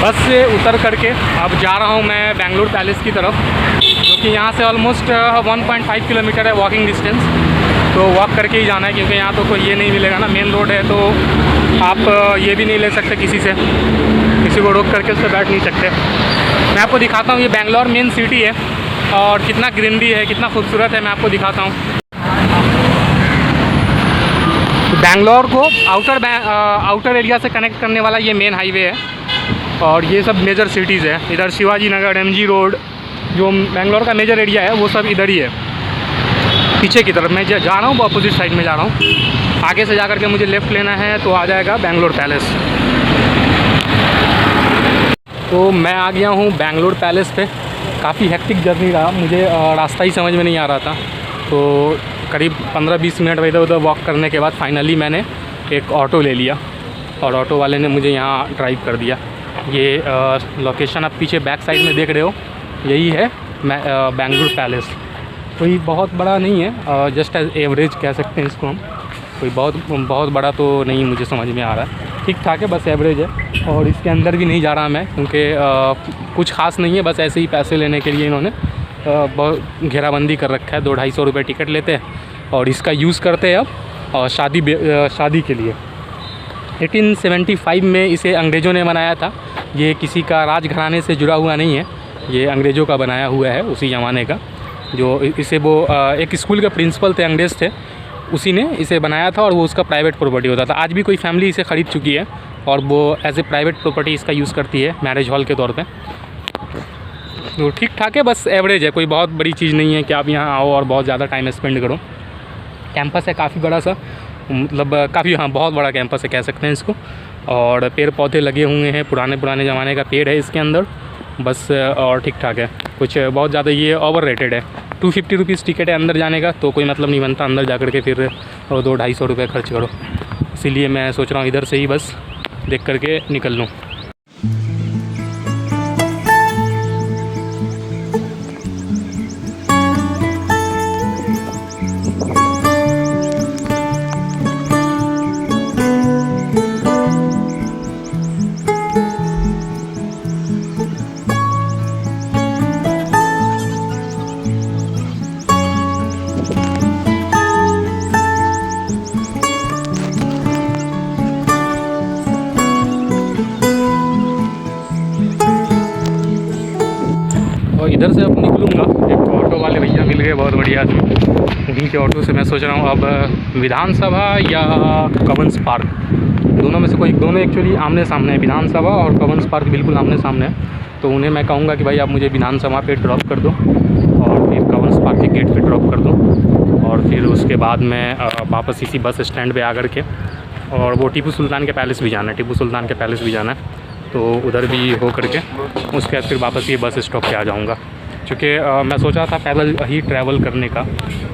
बस से उतर करके अब जा रहा हूँ मैं बेंगलुरु पैलेस की तरफ, जो कि यहाँ से ऑलमोस्ट 1.5 किलोमीटर है वॉकिंग डिस्टेंस। तो वॉक करके ही जाना है, क्योंकि यहाँ तो कोई ये नहीं मिलेगा ना, मेन रोड है, तो आप ये भी नहीं ले सकते किसी को रोक करके उस पर बैठ नहीं सकते। मैं आपको दिखाता हूँ, ये बेंगलोर मेन सिटी है और कितना ग्रीनरी है, कितना खूबसूरत है, मैं आपको दिखाता हूँ। बेंगलोर को आउटर एरिया से कनेक्ट करने वाला ये मेन हाईवे है और ये सब मेजर सिटीज़ है। इधर शिवाजी नगर, MG रोड, जो बेंगलोर का मेजर एरिया है वो सब इधर ही है। पीछे की तरफ मैं जा रहा हूँ, अपोजिट साइड में जा रहा हूँ। आगे से जा कर के मुझे लेफ़्ट लेना है तो आ जाएगा बेंगलोर पैलेस। तो मैं आ गया हूँ बेंगलोर पैलेस पे। काफ़ी हेक्टिक जर्नी रहा, मुझे रास्ता ही समझ में नहीं आ रहा था। तो करीब 15-20 मिनट इधर उधर वॉक करने के बाद फाइनली मैंने एक ऑटो ले लिया और ऑटो वाले ने मुझे यहाँ ड्राइव कर दिया। ये लोकेशन आप पीछे बैक साइड में देख रहे हो, यही है बेंगलुरु पैलेस। कोई बहुत बड़ा नहीं है, जस्ट एज एवरेज कह सकते हैं इसको हम। कोई बहुत बड़ा तो नहीं मुझे समझ में आ रहा है, ठीक ठाक है, बस एवरेज है। और इसके अंदर भी नहीं जा रहा मैं, क्योंकि कुछ खास नहीं है, बस ऐसे ही पैसे लेने के लिए इन्होंने बहुत घेराबंदी कर रखा है। 200-250 रुपये टिकट लेते हैं और इसका यूज़ करते हैं अब और शादी के लिए। 1875 में इसे अंग्रेज़ों ने बनाया था। ये किसी का राजघराने से जुड़ा हुआ नहीं है, ये अंग्रेज़ों का बनाया हुआ है उसी ज़माने का। जो इसे वो एक स्कूल के प्रिंसिपल थे, अंग्रेज़ थे, उसी ने इसे बनाया था और वो उसका प्राइवेट प्रॉपर्टी होता था। आज भी कोई फैमिली इसे ख़रीद चुकी है और वो एज ए प्राइवेट प्रॉपर्टी इसका यूज़ करती है मैरिज हॉल के तौर पे। तो ठीक ठाक है, बस एवरेज है, कोई बहुत बड़ी चीज़ नहीं है कि आप यहाँ आओ और बहुत ज़्यादा टाइम स्पेंड करो। कैंपस है काफ़ी बड़ा सा, मतलब काफ़ी, हाँ, बहुत बड़ा कैंपस है कह सकते हैं इसको। और पेड़ पौधे लगे हुए हैं, पुराने ज़माने का पेड़ है इसके अंदर बस। और ठीक ठाक है, कुछ बहुत ज़्यादा ये ओवर रेटेड है। 250 रुपीज़ टिकट है अंदर जाने का, तो कोई मतलब नहीं बनता अंदर जा कर के फिर 200-250 रुपये खर्च करो। इसीलिए मैं सोच रहा हूँ इधर से ही बस देख करके निकल लूँ। इधर से अब निकलूँगा, एक ऑटो वाले भैया मिल गए, बहुत बढ़िया थे। उन्हीं के ऑटो से मैं सोच रहा हूँ अब विधानसभा या कवंस पार्क, दोनों में से कोई, दोनों एक्चुअली आमने सामने है। विधानसभा और कवंस पार्क बिल्कुल आमने सामने है। तो उन्हें मैं कहूँगा कि भाई आप मुझे विधानसभा पे ड्रॉप कर दो और फिर कवंस पार्क के गेट पे ड्रॉप कर दो, और फिर उसके बाद में वापस इसी बस स्टैंड पे आकर के, और वो टीपू सुल्तान के पैलेस भी जाना है, टीपू सुल्तान के पैलेस भी जाना है, तो उधर भी हो करके उसके बाद फिर वापस ये बस स्टॉप पे आ जाऊँगा। क्योंकि मैं सोचा था पैदल ही ट्रैवल करने का,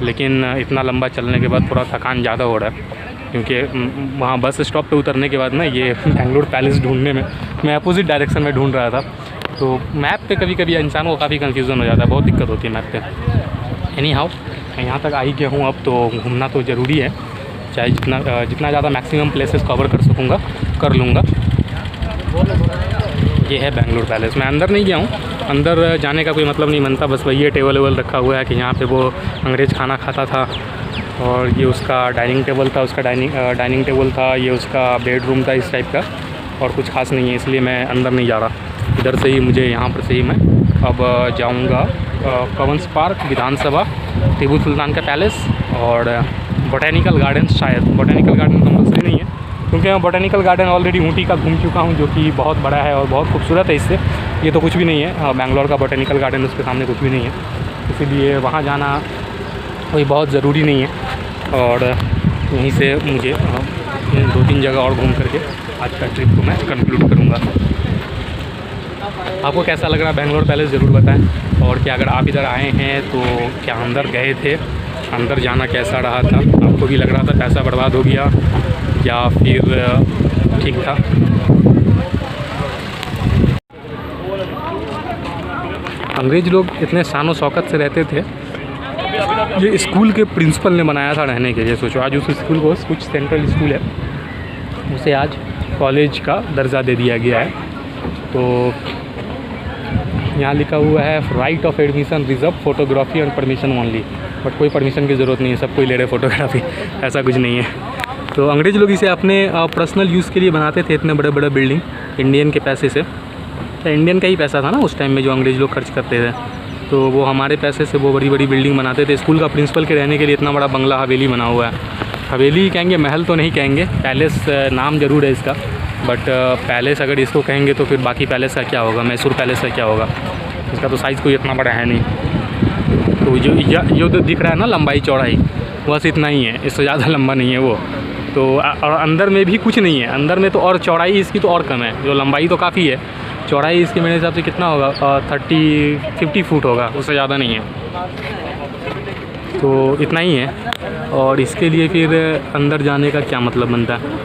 लेकिन इतना लंबा चलने के बाद थोड़ा थकान ज़्यादा हो रहा है। क्योंकि वहाँ बस स्टॉप पे उतरने के बाद ना ये बेंगलुरु पैलेस ढूंढने में मैं अपोजिट डायरेक्शन में ढूंढ रहा था, तो मैप पे कभी कभी इंसान को काफ़ी कन्फ्यूज़न हो जाता है, बहुत दिक्कत होती है मैप पे। एनी हाउ मैं यहाँ तक आ ही गया हूँ, अब तो घूमना तो ज़रूरी है, चाहे जितना ज़्यादा मैक्सिमम प्लेसेस कवर कर सकूँगा कर लूँगा। ये है बेंगलुरु पैलेस। मैं अंदर नहीं गया हूँ, अंदर जाने का कोई मतलब नहीं बनता, बस वही टेबल वेबल रखा हुआ है कि यहाँ पे वो अंग्रेज़ खाना खाता था, और ये उसका डाइनिंग टेबल था, उसका डाइनिंग टेबल था, ये उसका बेडरूम था, इस टाइप का, और कुछ खास नहीं है, इसलिए मैं अंदर नहीं जा रहा। इधर से ही मुझे, यहाँ पर से ही मैं अब जाऊँगा कवंस पार्क, विधानसभा, टीपू सुल्तान का पैलेस और बोटेनिकल गार्डन। शायद बोटेनिकल गार्डन कंपल्सरी नहीं है, क्योंकि मैं बोटेनिकल गार्डन ऑलरेडी ऊटी का घूम चुका हूँ, जो कि बहुत बड़ा है और बहुत खूबसूरत है। इससे ये तो कुछ भी नहीं है, बेंगलोर का बोटेनिकल गार्डन उसके सामने कुछ भी नहीं है, इसीलिए वहाँ जाना कोई बहुत ज़रूरी नहीं है। और यहीं से मुझे 2-3 जगह और घूम करके आज का ट्रिप को मैं कंक्लूड करूँगा। आपको कैसा लग रहा है बेंगलोर पैलेस, ज़रूर बताएं। और क्या अगर आप इधर आए हैं तो क्या अंदर गए थे, अंदर जाना कैसा रहा था, आपको भी लग रहा था पैसा बर्बाद हो गया या फिर ठीक था। अंग्रेज़ लोग इतने शान और शौकत से रहते थे, ये स्कूल के प्रिंसिपल ने बनाया था रहने के लिए। सोचो आज उस स्कूल को, कुछ सेंट्रल स्कूल है, उसे आज कॉलेज का दर्जा दे दिया गया है। तो यहाँ लिखा हुआ है right of admission reserve photography and permission only, but कोई परमिशन की ज़रूरत नहीं है, सब कोई ले रहे फोटोग्राफी, ऐसा कुछ नहीं है। तो अंग्रेज़ लोग इसे अपने पर्सनल यूज़ के लिए बनाते थे, इतने बड़े बड़े बिल्डिंग इंडियन के पैसे से। तो इंडियन का ही पैसा था ना उस टाइम में जो अंग्रेज़ लोग खर्च करते थे, तो वो हमारे पैसे से वो बड़ी बड़ी बिल्डिंग बनाते थे। स्कूल का प्रिंसिपल के रहने के लिए इतना बड़ा बंगला हवेली बना हुआ है, हवेली कहेंगे, महल तो नहीं कहेंगे, पैलेस नाम ज़रूर है इसका, बट पैलेस अगर इसको कहेंगे तो फिर बाकी पैलेस का क्या होगा, मैसूर पैलेस का क्या होगा, इसका तो साइज़ कोई इतना बड़ा है नहीं। तो जो दिख रहा है ना लंबाई चौड़ाई, बस इतना ही है, इससे ज़्यादा लंबा नहीं है वो। तो और अंदर में भी कुछ नहीं है, अंदर में तो और चौड़ाई इसकी तो और कम है, जो लंबाई तो काफ़ी है, चौड़ाई इसकी मेरे हिसाब से कितना होगा 50 फुट होगा, उससे ज़्यादा नहीं है, तो इतना ही है। और इसके लिए फिर अंदर जाने का क्या मतलब बनता है।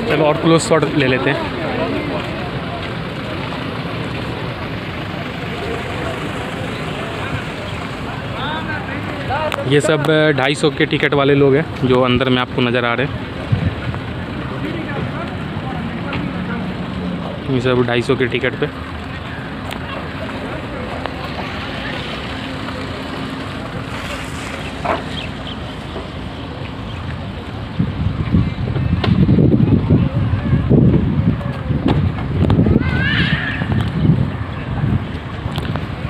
चलो और क्लोज शॉट ले लेते हैं। ये सब 250 के टिकट वाले लोग हैं जो अंदर में आपको नज़र आ रहे हैं, ये सब 250 के टिकट पे।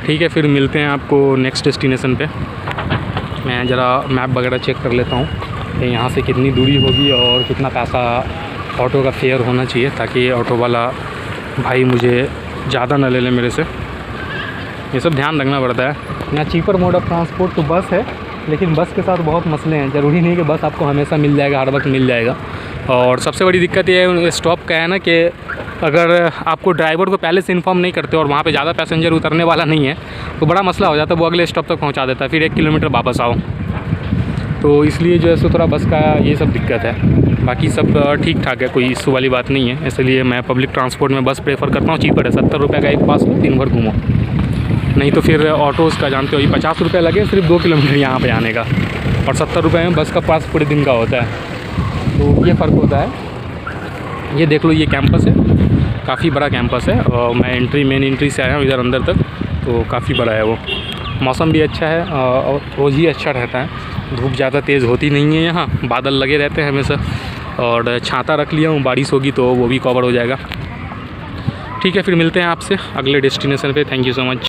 ठीक है, फिर मिलते हैं आपको नेक्स्ट डेस्टिनेशन पे। मैं ज़रा मैप वगैरह चेक कर लेता हूँ कि यहाँ से कितनी दूरी होगी और कितना पैसा ऑटो का फेयर होना चाहिए, ताकि ऑटो वाला भाई मुझे ज़्यादा ना ले ले मेरे से। ये सब ध्यान रखना पड़ता है। यहाँ चीपर मोड ऑफ ट्रांसपोर्ट तो बस है, लेकिन बस के साथ बहुत मसले हैं। ज़रूरी नहीं कि बस आपको हमेशा मिल जाएगा, हर वक्त मिल जाएगा। और सबसे बड़ी दिक्कत ये है स्टॉप का है ना, कि अगर आपको ड्राइवर को पहले से इन्फॉर्म नहीं करते और वहाँ पे ज़्यादा पैसेंजर उतरने वाला नहीं है तो बड़ा मसला हो जाता है, वो अगले स्टॉप तक पहुँचा देता है, फिर 1 किलोमीटर वापस आओ। तो इसलिए जो है सो थोड़ा बस का ये सब दिक्कत है, बाकी सब ठीक ठाक है, कोई इशू वाली बात नहीं है। इसलिए मैं पब्लिक ट्रांसपोर्ट में बस प्रेफर करता हूँ, चीपर है, 70 रुपये का एक पास लो, दिन भर घूमो। नहीं तो फिर ऑटोज़ का जानते हो, ये 50 रुपये लगे सिर्फ 2 किलोमीटर यहाँ पे आने का, और 70 रुपये में बस का पास पूरे दिन का होता है। तो ये फ़र्क होता है। ये देख लो, ये कैंपस है, काफ़ी बड़ा कैंपस है, और मैं मेन एंट्री से आया हूँ इधर अंदर तक, तो काफ़ी बड़ा है वो। मौसम भी अच्छा है और रोज़ ही अच्छा रहता है, धूप ज़्यादा तेज़ होती नहीं है, यहाँ बादल लगे रहते हैं हमेशा, और छाता रख लिया हूँ, बारिश होगी तो वो भी कवर हो जाएगा। ठीक है, फिर मिलते हैं आपसे अगले डेस्टिनेशन पे। Thank you so much.